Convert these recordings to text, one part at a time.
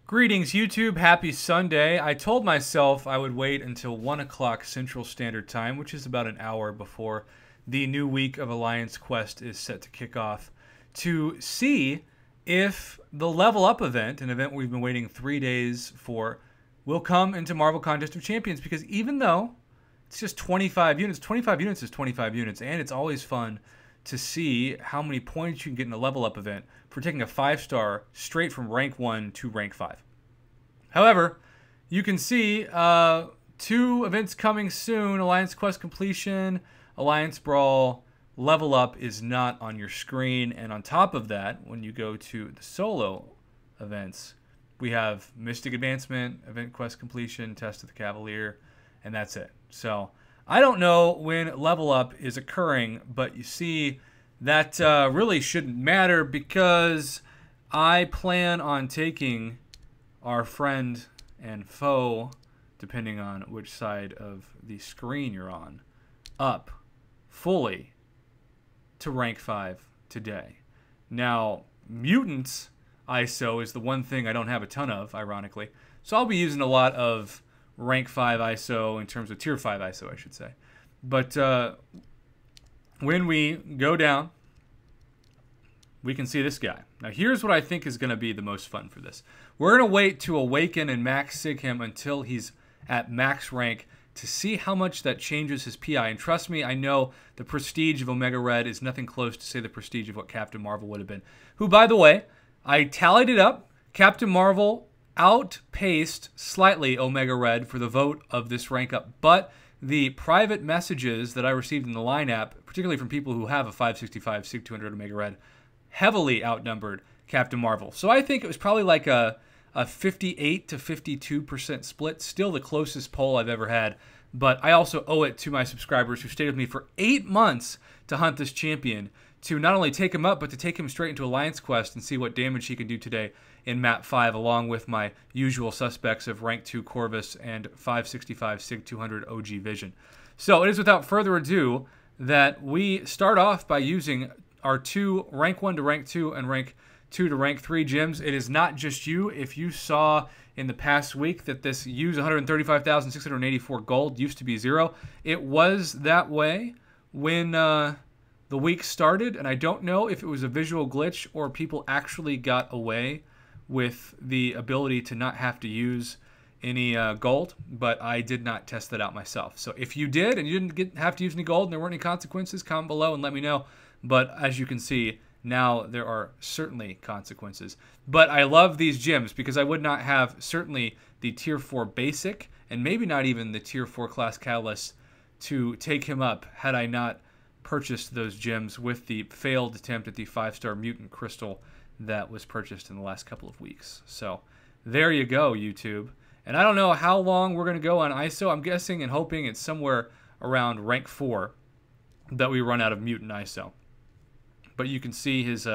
Greetings, YouTube. Happy Sunday. I told myself I would wait until 1 o'clock Central Standard Time, which is about an hour before the new week of Alliance Quest is set to kick off, to see if the Level Up event, an event we've been waiting 3 days for, will come into Marvel Contest of Champions. Because even though it's just 25 units, 25 units is 25 units, and it's always fun to see how many points you can get in a Level Up event for taking a 5-star straight from rank 1 to rank 5. However, you can see 2 events coming soon: Alliance Quest Completion, Alliance Brawl. Level Up is not on your screen, and on top of that, when you go to the solo events, we have Mystic Advancement, Event Quest Completion, Test of the Cavalier, and that's it. So I don't know when Level Up is occurring, but you see that really shouldn't matter, because I plan on taking our friend and foe, depending on which side of the screen you're on, up fully to rank 5 today. Now, Mutants ISO is the one thing I don't have a ton of, ironically. So I'll be using a lot of rank 5 ISO, in terms of tier 5 ISO, I should say. But when we go down, we can see this guy. Now, here's what I think is going to be the most fun for this. We're going to wait to awaken and max sig him until he's at max rank to see how much that changes his PI. And trust me, I know the prestige of Omega Red is nothing close to, say, the prestige of what Captain Marvel would have been. Who, by the way, I tallied it up. Captain Marvel outpaced slightly Omega Red for the vote of this rank up. But the private messages that I received in the Line app, particularly from people who have a 565 Sig 200 Omega Red, heavily outnumbered Captain Marvel. So I think it was probably like a 58 to 52% split. Still the closest poll I've ever had. But I also owe it to my subscribers who stayed with me for 8 months to hunt this champion, to not only take him up, but to take him straight into Alliance Quest and see what damage he can do today in Map 5, along with my usual suspects of Rank 2 Corvus and 565 Sig 200 OG Vision. So it is without further ado that we start off by using our 2 Rank 1 to Rank 2 and Rank 2 to Rank 3 gems. It is not just you. If you saw in the past week that this use 135,684 gold used to be 0, it was that way when the week started, and I don't know if it was a visual glitch or people actually got away with the ability to not have to use any gold, but I did not test that out myself. So if you did and you didn't have to use any gold and there weren't any consequences, comment below and let me know. But as you can see, now there are certainly consequences. But I love these gems because I would not have certainly the tier 4 basic, and maybe not even the tier 4 class catalyst to take him up had I not purchased those gems with the failed attempt at the 5-star mutant crystal that was purchased in the last couple of weeks. So there you go, YouTube. And I don't know how long we're going to go on ISO. I'm guessing and hoping it's somewhere around rank 4 that we run out of mutant ISO. But you can see his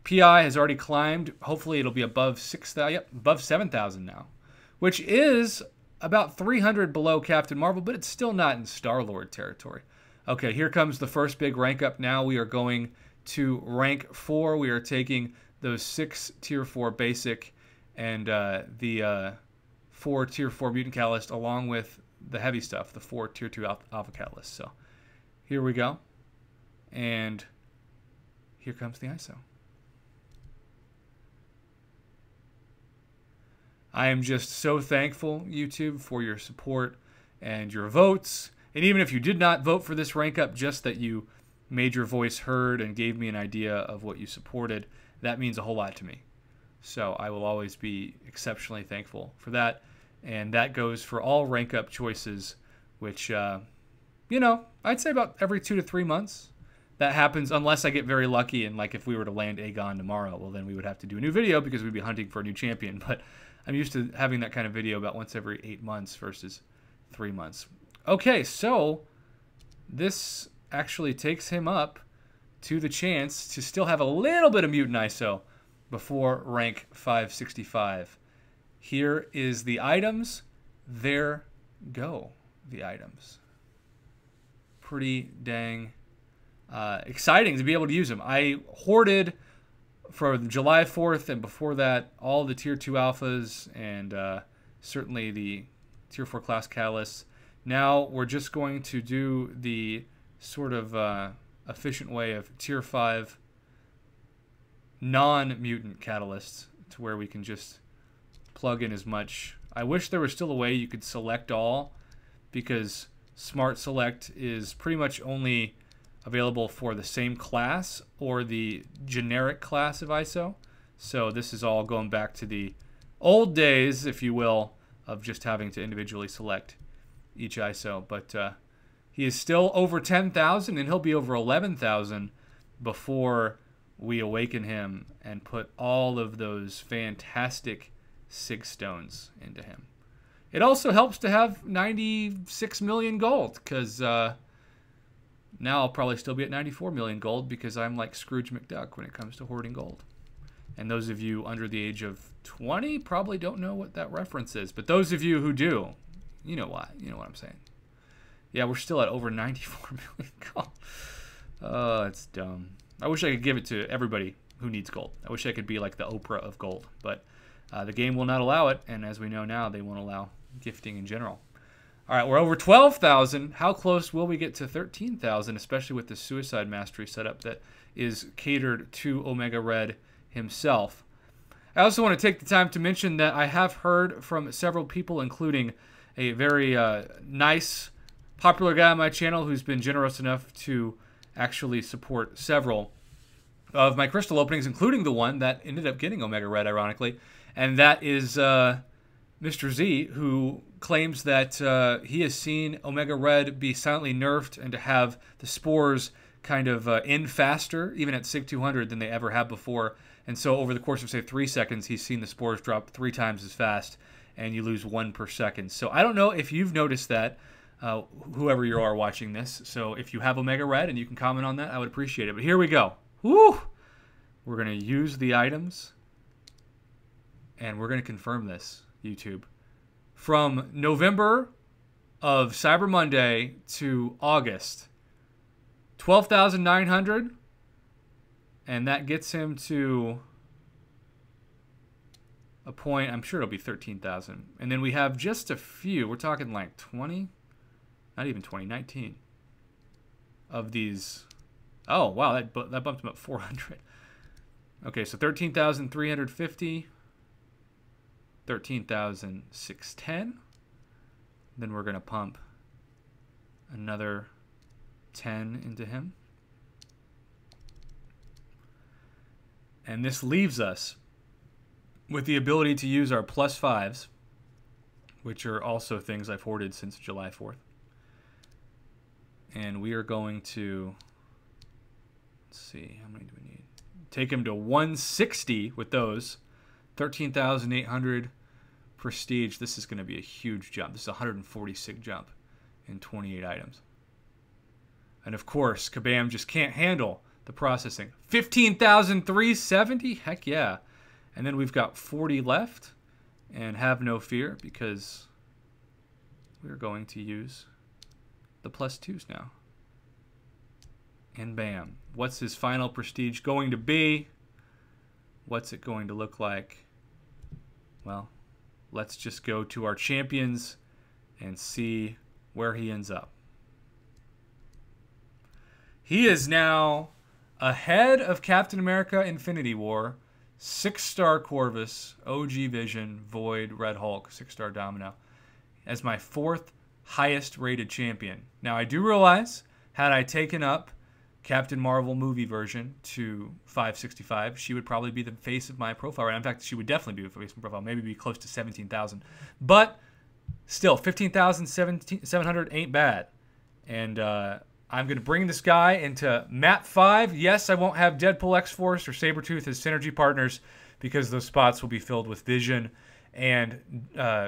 PI has already climbed. Hopefully it'll be above 6,000, above 7,000 now, which is about 300 below Captain Marvel, but it's still not in Star-Lord territory. Okay, here comes the first big rank up now. We are going to rank 4. We are taking those 6 tier 4 basic and the 4 tier 4 mutant catalyst, along with the heavy stuff, the 4 tier 2 alpha catalyst. So here we go. And here comes the ISO. I am just so thankful, YouTube, for your support and your votes. And even if you did not vote for this rank up, just that you made your voice heard and gave me an idea of what you supported, that means a whole lot to me. So I will always be exceptionally thankful for that. And that goes for all rank up choices, which, you know, I'd say about every 2 to 3 months. That happens unless I get very lucky, and like if we were to land Aegon tomorrow, well then we would have to do a new video because we'd be hunting for a new champion. But I'm used to having that kind of video about once every 8 months versus 3 months. Okay, so this actually takes him up to the chance to still have a little bit of mutant ISO before rank 565. Here is the items. There go the items. Pretty dang exciting to be able to use them. I hoarded for July 4th and before that, all the Tier 2 alphas and certainly the Tier 4 class catalysts. Now we're just going to do the sort of efficient way of Tier 5 non-mutant catalysts to where we can just plug in as much. I wish there was still a way you could select all, because Smart Select is pretty much only available for the same class or the generic class of ISO. So this is all going back to the old days, if you will, of just having to individually select each ISO. But he is still over 10,000, and he'll be over 11,000 before we awaken him and put all of those fantastic SIG stones into him. It also helps to have 96 million gold, because now I'll probably still be at 94 million gold, because I'm like Scrooge McDuck when it comes to hoarding gold. And those of you under the age of 20 probably don't know what that reference is. But those of you who do, you know why. You know what I'm saying. Yeah, we're still at over 94 million gold. Oh, it's dumb. I wish I could give it to everybody who needs gold. I wish I could be like the Oprah of gold. But the game will not allow it. And as we know now, they won't allow gifting in general. All right, we're over 12,000. How close will we get to 13,000, especially with the Suicide Mastery setup that is catered to Omega Red himself? I also want to take the time to mention that I have heard from several people, including a very nice, popular guy on my channel who's been generous enough to actually support several of my crystal openings, including the one that ended up getting Omega Red, ironically, and that is Mr. Z, who claims that he has seen Omega Red be silently nerfed and to have the spores kind of end faster, even at SIG 200, than they ever have before. And so over the course of, say, 3 seconds, he's seen the spores drop 3 times as fast, and you lose 1 per second. So I don't know if you've noticed that, whoever you are watching this. So if you have Omega Red and you can comment on that, I would appreciate it. But here we go. Woo! We're going to use the items, and we're going to confirm this, YouTube. From November of Cyber Monday to August, 12,900, and that gets him to a point, I'm sure it'll be 13,000. And then we have just a few, we're talking like 20, not even 20, 19 of these. Oh, wow, that bumped him up 400. Okay, so 13,350. 13,610. Then we're going to pump another 10 into him. And this leaves us with the ability to use our +5s, which are also things I've hoarded since July 4th. And we are going to, let's see, how many do we need? Take him to 160 with those. 13,800 prestige. This is going to be a huge jump. This is a 146 jump in 28 items. And of course, Kabam just can't handle the processing. 15,370? Heck yeah. And then we've got 40 left. And have no fear, because we're going to use the +2s now. And bam. What's his final prestige going to be? What's it going to look like? Well, let's just go to our champions and see where he ends up. He is now ahead of Captain America Infinity War, 6-star Corvus, OG Vision, Void, Red Hulk, 6-star Domino, as my 4th highest rated champion. Now, I do realize, had I taken up Captain Marvel movie version to 565, she would probably be the face of my profile. Right? In fact, she would definitely be the face of my profile, maybe be close to 17,000. But still, 15,700 ain't bad. And I'm going to bring this guy into map 5. Yes, I won't have Deadpool, X-Force, or Sabretooth as synergy partners, because those spots will be filled with Vision and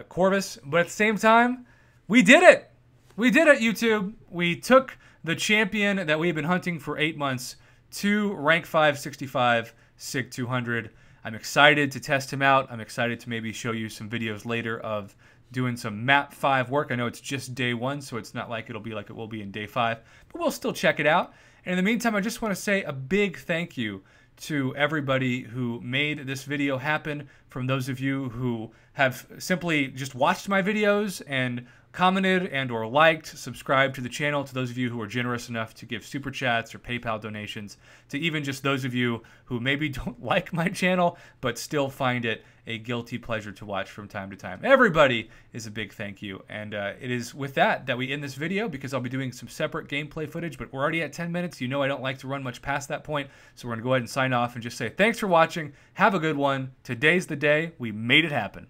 Corvus. But at the same time, we did it. We did it, YouTube. We took the champion that we've been hunting for 8 months to rank 565, SIG 200. I'm excited to test him out. I'm excited to maybe show you some videos later of doing some map 5 work. I know it's just day 1, so it's not like it'll be like it will be in day 5, but we'll still check it out. And in the meantime, I just want to say a big thank you to everybody who made this video happen, from those of you who have simply just watched my videos and commented and or liked, subscribed to the channel, to those of you who are generous enough to give super chats or PayPal donations, to even just those of you who maybe don't like my channel but still find it a guilty pleasure to watch from time to time. Everybody is a big thank you. And it is with that we end this video, because I'll be doing some separate gameplay footage, but we're already at 10 minutes. You know I don't like to run much past that point, so we're going to go ahead and sign off and just say thanks for watching. Have a good one. Today's the day. We made it happen.